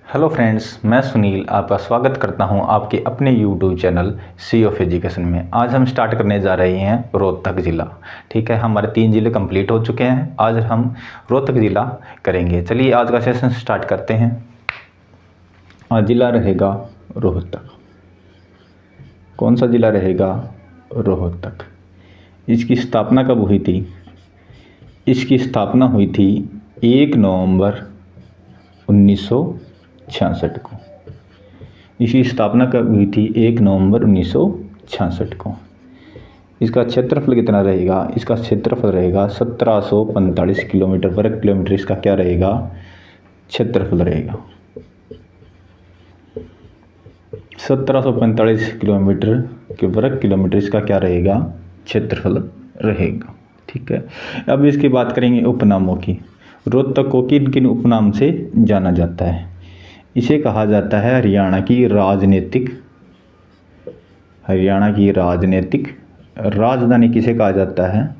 Hello friends, मैं सुनील आपका स्वागत करता हूं आपके अपने YouTube channel sea of education में। आज हम स्टार्ट करने जा रहे हैं रोहतक ज़िला। ठीक है, हमारे 3 ज़िले कंप्लीट हो चुके हैं। आज हम रोहतक ज़िला करेंगे। चलिए आज का सेशन स्टार्ट करते हैं। आज ज़िला रहेगा रोहतक। कौन सा ज़िला रहेगा? रोहतक। इसकी स्थापना कब हुई थी? इसकी स्थापना हुई थी 1 नवंबर 1966 को। इसकी स्थापना कब हुई थी? 1 नवंबर 1966 को। इसका क्षेत्रफल कितना रहेगा? इसका क्षेत्रफल रहेगा 1745 किलोमीटर वर्ग किलोमीटर। इसका क्या रहेगा? क्षेत्रफल रहेगा 1745 किलोमीटर के वर्ग किलोमीटर। इसका क्या रहेगा? क्षेत्रफल रहेगा। ठीक है, अब इसकी बात करेंगे उपनामों की। रोहतक को किन किन उपनाम से जाना जाता है? इसे कहा जाता है हरियाणा की राजनीतिक राजधानी। किसे कहा जाता है?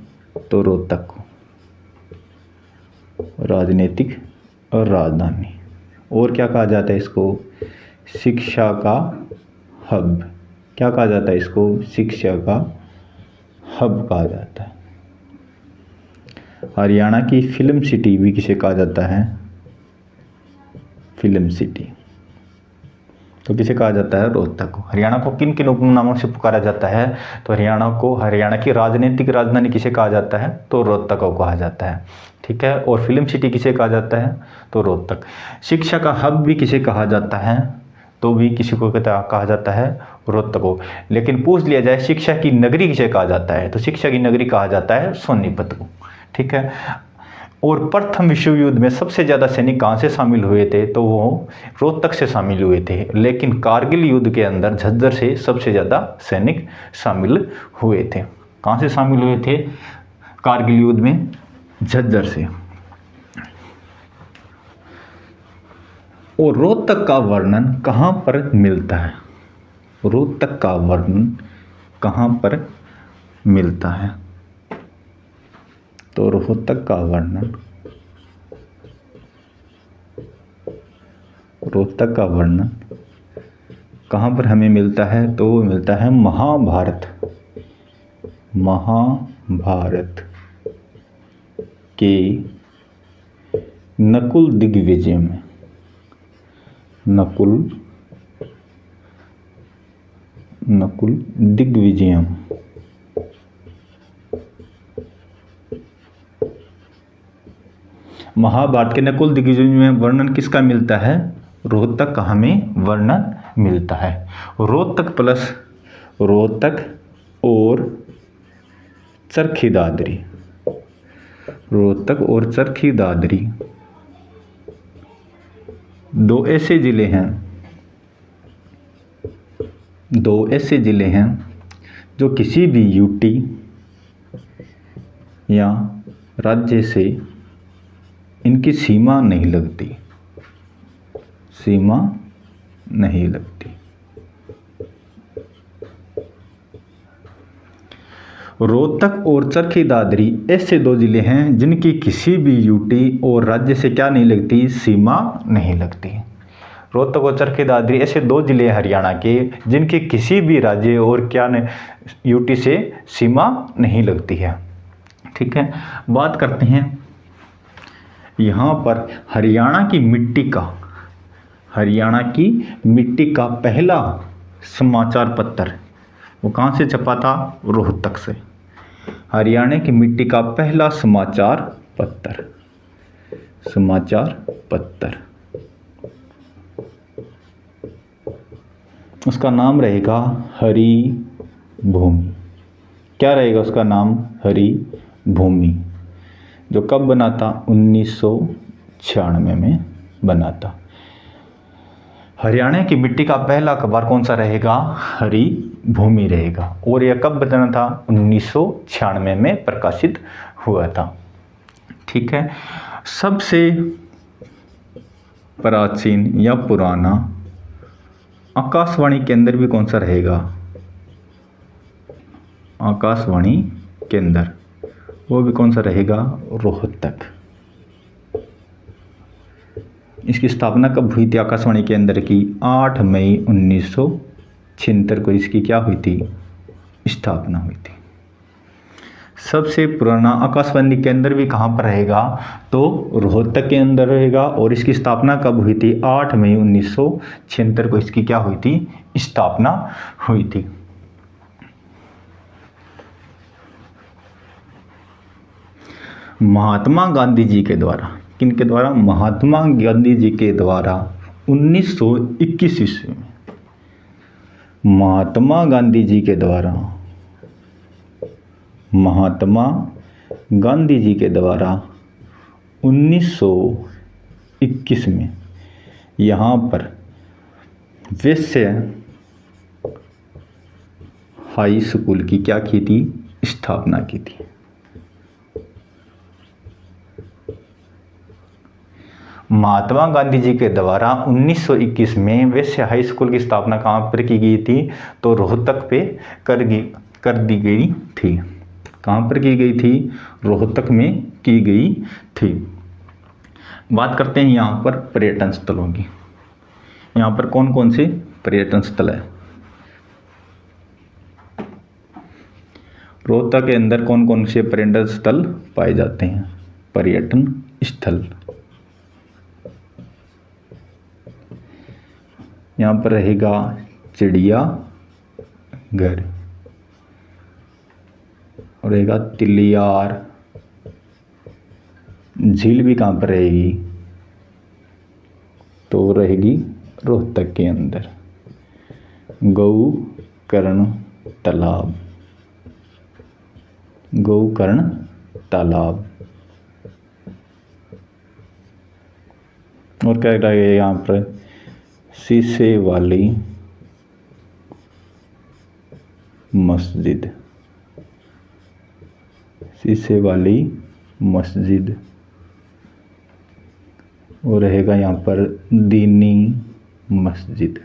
तो रोहतक को राजनीतिक और राजधानी। और क्या कहा जाता है इसको? शिक्षा का हब। क्या कहा जाता है इसको? शिक्षा का हब कहा जाता है। हरियाणा की फिल्म सिटी भी किसे कहा जाता है? Film city. तो किसे कहा जाता है? रोहतक को। हरियाणा को किन किन उपनामों से पुकारा जाता है? तो हरियाणा को हरियाणा की राजनीतिक राजधानी किसे कहा जाता है? तो रोहतक को कहा जाता है। ठीक है, और फिल्म सिटी किसे कहा जाता है? तो रोहतक। शिक्षा का हब भी किसे कहा जाता है? तो भी किसी को कहा जाता है? रोहतक को। लेकिन पूछ लिया जाए शिक्षा की नगरी किसे कहा जाता है? तो शिक्षा की नगरी कहा जाता है सोनीपत को। ठीक है, और प्रथम विश्व युद्ध में सबसे ज़्यादा सैनिक कहाँ से शामिल हुए थे? तो वो रोहतक से शामिल हुए थे। लेकिन कारगिल युद्ध के अंदर झज्जर से सबसे ज़्यादा सैनिक शामिल हुए थे। कहाँ से शामिल हुए थे कारगिल युद्ध में? झज्जर से। और रोहतक का वर्णन कहाँ पर मिलता है? रोहतक का वर्णन कहाँ पर मिलता है? तो रोहतक का वर्णन कहाँ पर हमें मिलता है? तो वो मिलता है महाभारत के नकुल दिग्विजय में। नकुल दिग्विजयम। महाभारत के नकुल दिग्विजय में वर्णन किसका मिलता है? रोहतक का हमें वर्णन मिलता है। रोहतक और चरखी दादरी। रोहतक और चरखी दादरी दो ऐसे जिले हैं जो किसी भी यूटी या राज्य से इनकी सीमा नहीं लगती। रोहतक और चरखी दादरी ऐसे 2 जिले हैं जिनकी किसी भी यूटी और राज्य से क्या नहीं लगती? सीमा नहीं लगती। रोहतक और चरखी दादरी ऐसे 2 जिले हैं हरियाणा के जिनके किसी भी राज्य और यूटी से सीमा नहीं लगती है। ठीक है, बात करते हैं यहाँ पर हरियाणा की मिट्टी का पहला समाचार पत्र वो कहाँ से छपा था? रोहतक से। हरियाणा की मिट्टी का पहला समाचार पत्र उसका नाम रहेगा हरि भूमि। क्या रहेगा उसका नाम? हरि भूमि। जो कब बना था? 1996 में बना था। हरियाणा की मिट्टी का पहला अखबार कौन सा रहेगा? हरि भूमि रहेगा। और यह कब बना था? 1996 में प्रकाशित हुआ था। ठीक है, सबसे प्राचीन या पुराना आकाशवाणी केंद्र भी कौन सा रहेगा? आकाशवाणी केंद्र वो भी कौन सा रहेगा? रोहतक। इसकी स्थापना कब हुई थी आकाशवाणी के अंदर की? 8 मई 1976 को इसकी क्या हुई थी? स्थापना हुई थी। सबसे पुराना आकाशवाणी केंद्र भी कहाँ पर रहेगा? तो रोहतक के अंदर रहेगा। और इसकी स्थापना कब हुई थी? 8 मई 1976 को इसकी क्या हुई थी? स्थापना हुई थी। महात्मा गांधी जी के द्वारा, किनके द्वारा? महात्मा गांधी जी के द्वारा 1921 ईस्वी में, महात्मा गांधी जी के द्वारा, महात्मा गांधी जी के द्वारा 1921 में यहाँ पर वैश्य हाई स्कूल की क्या की थी? स्थापना की थी। महात्मा गांधी जी के द्वारा 1921 में वैश्य हाई स्कूल की स्थापना कहाँ पर की गई थी? तो रोहतक पे कर दी गई थी। कहाँ पर की गई थी? रोहतक में की गई थी। बात करते हैं यहाँ पर पर्यटन स्थलों की। यहाँ पर कौन कौन से पर्यटन स्थल है? रोहतक के अंदर कौन कौन से पर्यटन स्थल पाए जाते हैं? पर्यटन स्थल यहाँ पर रहेगा चिड़ियाघर, और रहेगा तिलियार झील भी कहाँ पर रहेगी? तो रहेगी रोहतक के अंदर। गोकर्ण तालाब, गोकर्ण तालाब, और क्या रहेगा यहाँ पर? शीशे वाली मस्जिद, शीशे वाली मस्जिद, और रहेगा यहाँ पर दीनी मस्जिद।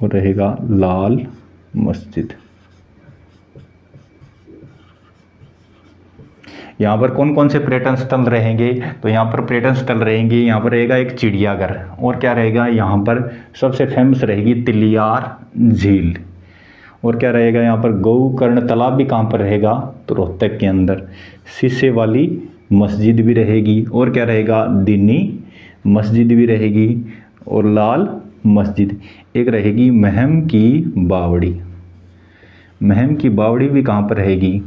और रहेगा लाल मस्जिद। यहाँ पर कौन कौन से पर्यटन स्थल रहेंगे? तो यहाँ पर पर्यटन स्थल रहेंगे, यहाँ पर रहेगा एक चिड़ियाघर, और क्या रहेगा यहाँ पर? सबसे फेमस रहेगी तिलियार झील, और क्या रहेगा यहाँ पर? गोकर्ण तालाब भी कहाँ पर रहेगा? तो रोहतक के अंदर। शीशे वाली मस्जिद भी रहेगी, और क्या रहेगा? दीनी मस्जिद भी रहेगी, और लाल मस्जिद। एक रहेगी महम की बावड़ी, महम की बावड़ी भी कहाँ पर रहेगी?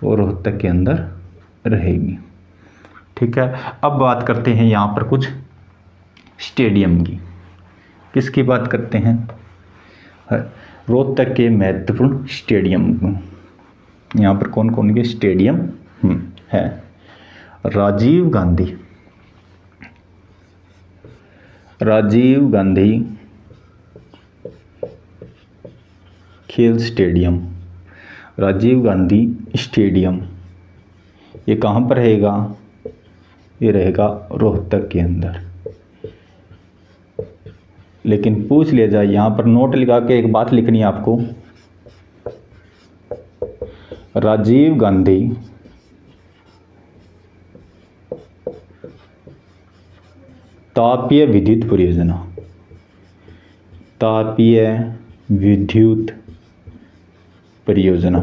और रोहतक के अंदर रहेगी। ठीक है, अब बात करते हैं यहाँ पर कुछ स्टेडियम की। किसकी बात करते हैं? रोहतक के महत्वपूर्ण स्टेडियम। यहाँ पर कौन कौन के स्टेडियम है? राजीव गांधी, राजीव गांधी खेल स्टेडियम, राजीव गांधी स्टेडियम, ये कहाँ पर रहेगा? ये रहेगा रोहतक के अंदर। लेकिन पूछ लिया जाए, यहाँ पर नोट लगा के एक बात लिखनी है आपको। राजीव गांधी तापीय विद्युत परियोजना, तापीय विद्युत परियोजना,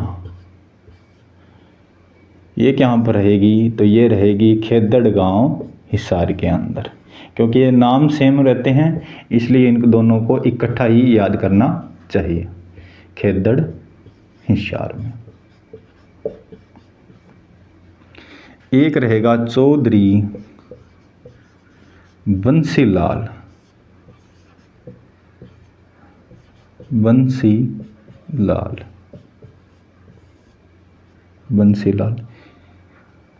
ये कहाँ पर रहेगी? तो ये रहेगी खेदड़ गांव हिसार के अंदर। क्योंकि ये नाम सेम रहते हैं, इसलिए इन दोनों को इकट्ठा ही याद करना चाहिए। खेदड़ हिसार में। एक रहेगा चौधरी बंसीलाल, बंसीलाल, बंसीलाल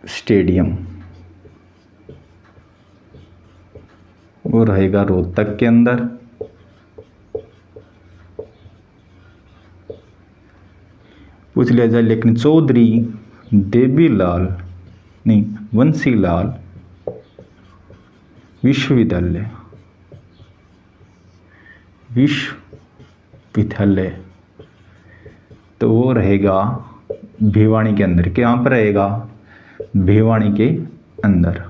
स्टेडियम, वो रहेगा रोहतक के अंदर। पूछ लिया जाए, लेकिन चौधरी देवीलाल नहीं, बंसीलाल विश्वविद्यालय, विश्वविद्यालय, तो वो रहेगा भिवानी के अंदर। कहाँ पर रहेगा? भिवानी के अंदर।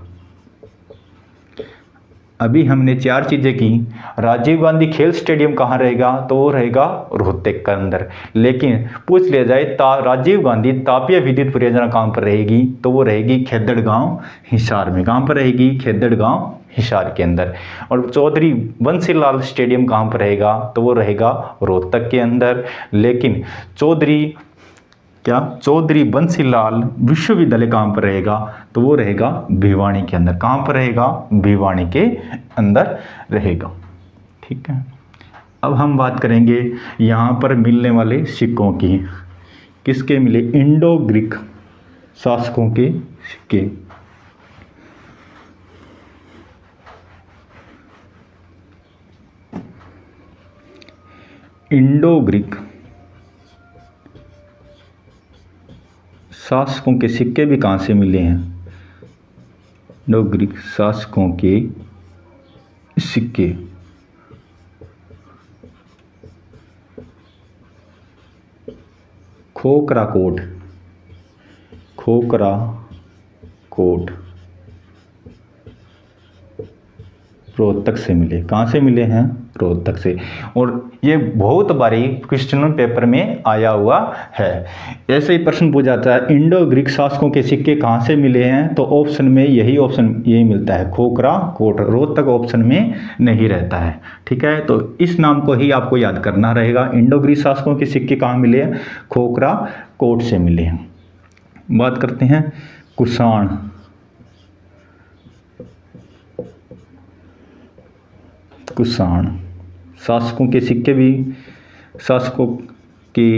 अभी हमने 4 चीज़ें की। राजीव गांधी खेल स्टेडियम कहाँ रहेगा? तो वो रहेगा रोहतक के अंदर। लेकिन पूछ लिया जाए राजीव गांधी तापीय विद्युत परियोजना कहाँ पर रहेगी? तो वो रहेगी खेदड़गांव हिसार में। कहाँ पर रहेगी? खेदड़गांव हिसार के अंदर। और चौधरी बंसीलाल स्टेडियम कहाँ पर रहेगा? तो वो रहेगा रोहतक के अंदर। लेकिन चौधरी बंसीलाल विश्वविद्यालय कहाँ पर रहेगा? तो वो रहेगा भिवानी के अंदर। कहाँ पर रहेगा? भिवानी के अंदर रहेगा। ठीक है। अब हम बात करेंगे यहाँ पर मिलने वाले सिक्कों की। किसके मिले? इंडो ग्रीक शासकों के सिक्के। इंडो ग्रीक शासकों के सिक्के भी कहाँ से मिले हैं? इंडो ग्रीक शासकों के सिक्के खोखरा कोट रोहतक से मिले। कहाँ से मिले हैं? रोहतक से। और ये बहुत बारी क्वेश्चन पेपर में आया हुआ है। ऐसे ही प्रश्न पूछा जाता है इंडो ग्रीक शासकों के सिक्के कहाँ से मिले हैं? तो ऑप्शन में यही मिलता है, खोखरा कोट। रोहतक ऑप्शन में नहीं रहता है। ठीक है, तो इस नाम को ही आपको याद करना रहेगा। इंडो ग्रीक शासकों के सिक्के कहाँ मिले हैं? खोखरा कोट से मिले हैं। बात करते हैं कुषाण। शासकों के सिक्के भी, शासकों के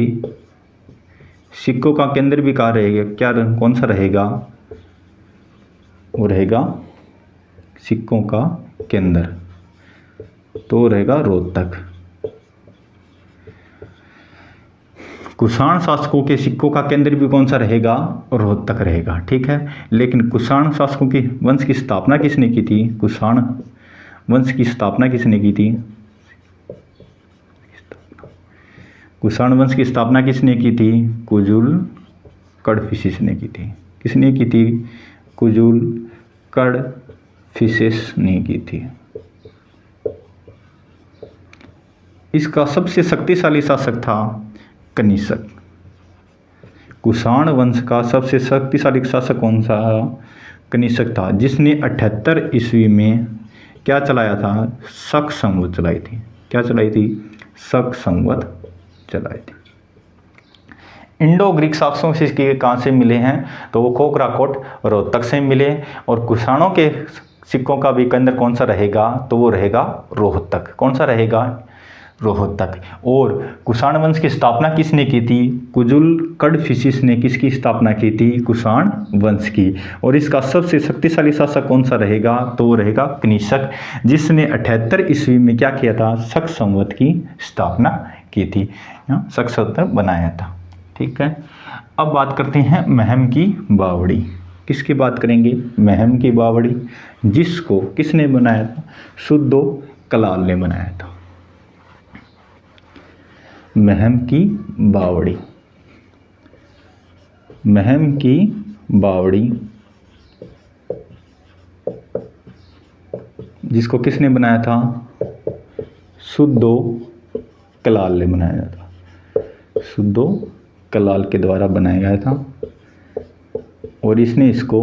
सिक्कों का केंद्र भी कहाँ रहेगा? कौन सा रहेगा? वो रहेगा सिक्कों का केंद्र, तो रहेगा रोहतक। कुषाण शासकों के सिक्कों का केंद्र भी कौन सा रहेगा? रोहतक रहेगा। ठीक है, लेकिन कुषाण शासकों की वंश की स्थापना किसने की थी? कुषाण वंश की स्थापना किसने की थी? कुषाण वंश की स्थापना किसने की थी? कुजुल कडफिसेस ने की थी। किसने की थी? कुजुल कडफिसेस ने की थी। इसका सबसे शक्तिशाली शासक था कनिष्क। कुषाण वंश का सबसे शक्तिशाली शासक कौन सा? कनिष्क था, जिसने 78 ईस्वी में क्या चलाया था? शक संवत चलाई थी। क्या चलाई थी? शक संवत चलाई थी। इंडो ग्रीक शासकों से सिक्के कहाँ से मिले हैं? तो वो खोखरा कोट रोहतक से मिले। और कुषाणों के सिक्कों का भी केंद्र कौन सा रहेगा? तो वो रहेगा रोहतक। कौन सा रहेगा? रोहतक। और कुषाण वंश की स्थापना किसने की थी? कुजुल कडफिसेस ने किसकी स्थापना की थी? कुषाण वंश की। और इसका सबसे शक्तिशाली शासक कौन सा रहेगा? तो वो रहेगा कनिष्क, जिसने 78 ईस्वी में क्या किया था? शक संवत की स्थापना की थी, शक संवत बनाया था। ठीक है, अब बात करते हैं महम की बावड़ी। किसकी बात करेंगे? महम की बावड़ी, जिसको किसने बनाया था? सुद्धो कलाल ने बनाया था। महम की बावड़ी, महम की बावड़ी जिसको किसने बनाया था? सुद्धो कलाल ने बनाया था। सुद्धो कलाल के द्वारा बनाया गया था। और इसने इसको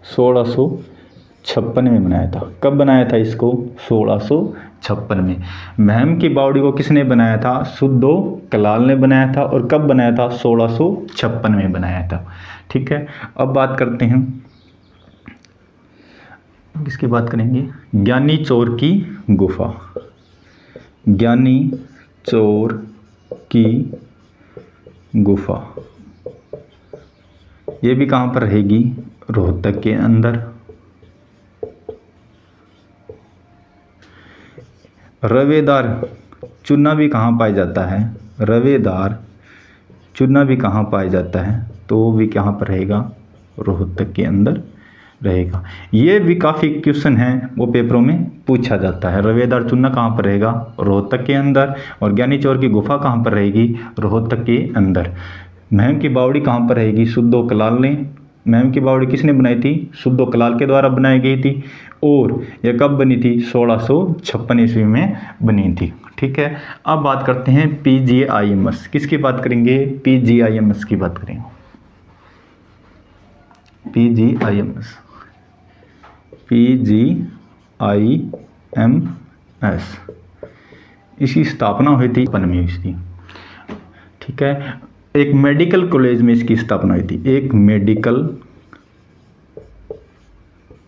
1656 में बनाया था। कब बनाया था इसको? 1656 में। महम की बावड़ी को किसने बनाया था? सुद्धो कलाल ने बनाया था। और कब बनाया था? 1656 में बनाया था। ठीक है, अब बात करते हैं, किसकी बात करेंगे? ज्ञानी चोर की गुफा। ज्ञानी चोर की गुफा, ये भी कहाँ पर रहेगी? रोहतक के अंदर। रवेदार चूना भी कहाँ पाया जाता है? रवेदार चूना भी कहाँ पाया जाता है? तो वो भी कहाँ पर रहेगा? रोहतक के अंदर रहेगा। ये भी काफ़ी क्वेश्चन हैं वो पेपरों में पूछा जाता है। रवेदार चूना कहाँ पर रहेगा? रोहतक के अंदर। और ज्ञानी चौर की गुफा कहाँ पर रहेगी? रोहतक के अंदर। महम की बावड़ी कहाँ पर रहेगी? सुद्धो कलाल ने। महम की बावड़ी किसने बनाई थी? सुद्धो कलाल के द्वारा बनाई गई थी। और यह कब बनी थी? 1656 ईस्वी में बनी थी। ठीक है, अब बात करते हैं PGIMS। किसकी बात करेंगे? PGIMS की बात करेंगे। PGIMS इसकी स्थापना हुई थी 1955 में इसकी। ठीक है, एक मेडिकल कॉलेज में इसकी स्थापना हुई थी। एक मेडिकल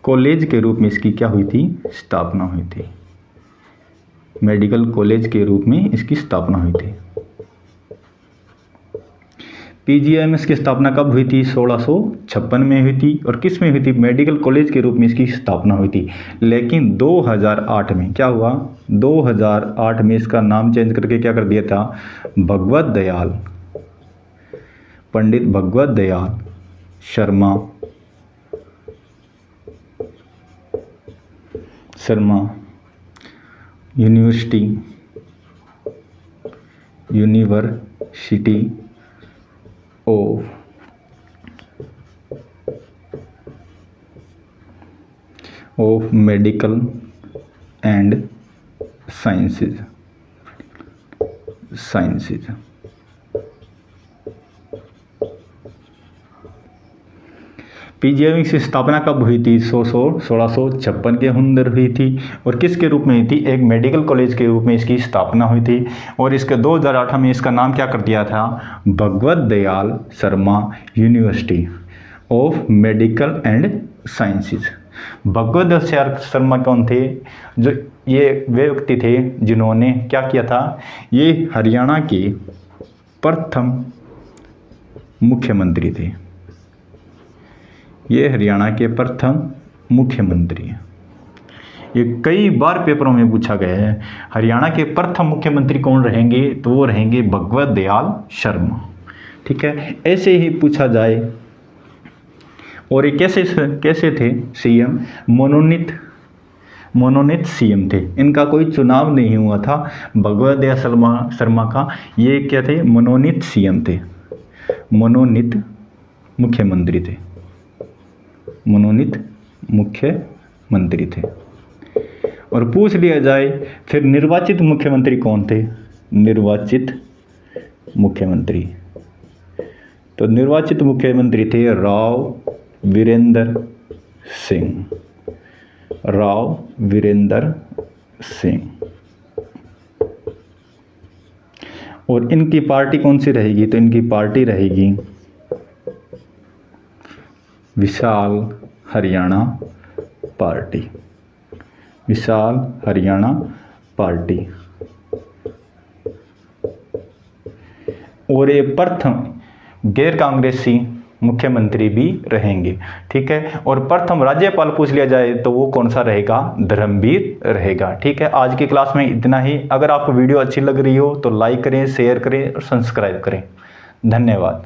कॉलेज के रूप में इसकी क्या हुई थी? स्थापना हुई थी। मेडिकल कॉलेज के रूप में इसकी स्थापना हुई थी। PGIMS की स्थापना कब हुई थी? 1656 में हुई थी। और किस में हुई थी? मेडिकल कॉलेज के रूप में इसकी स्थापना हुई थी। लेकिन 2008 में क्या हुआ? 2008 में इसका नाम चेंज करके क्या कर दिया था? Bhagwat Dayal, Pandit Bhagwat Dayal Sharma university of medical and sciences. PGIMS की स्थापना कब हुई थी? 1656 के अंदर हुई थी। और किसके रूप में हुई थी? एक मेडिकल कॉलेज के रूप में इसकी स्थापना हुई थी। और इसके 2008 में इसका नाम क्या कर दिया था? Bhagwat Dayal Sharma university of medical and sciences. Bhagwat Dayal Sharma कौन थे? जो ये वे व्यक्ति थे जिन्होंने क्या किया था? ये हरियाणा के प्रथम मुख्यमंत्री थे। ये हरियाणा के प्रथम मुख्यमंत्री हैं। ये कई बार पेपरों में पूछा गया है। हरियाणा के प्रथम मुख्यमंत्री कौन रहेंगे? तो वो रहेंगे भगवत दयाल शर्मा। ठीक है, ऐसे ही पूछा जाए। और ये कैसे थे सीएम? मनोनीत सीएम थे। इनका कोई चुनाव नहीं हुआ था भगवत दयाल शर्मा का। ये क्या थे? मनोनीत सीएम थे, मनोनीत मुख्यमंत्री थे, मनोनीत मुख्यमंत्री थे। और पूछ लिया जाए फिर निर्वाचित मुख्यमंत्री कौन थे? निर्वाचित मुख्यमंत्री, तो निर्वाचित मुख्यमंत्री थे राव वीरेंद्र सिंह। और इनकी पार्टी कौन सी रहेगी? तो इनकी पार्टी रहेगी विशाल हरियाणा पार्टी। और ये प्रथम गैर कांग्रेसी मुख्यमंत्री भी रहेंगे। ठीक है, और प्रथम राज्यपाल पूछ लिया जाए तो वो कौन सा रहेगा? धर्मवीर रहेगा। ठीक है, आज की क्लास में इतना ही। अगर आपको वीडियो अच्छी लग रही हो तो लाइक करें, शेयर करें और सब्सक्राइब करें। धन्यवाद।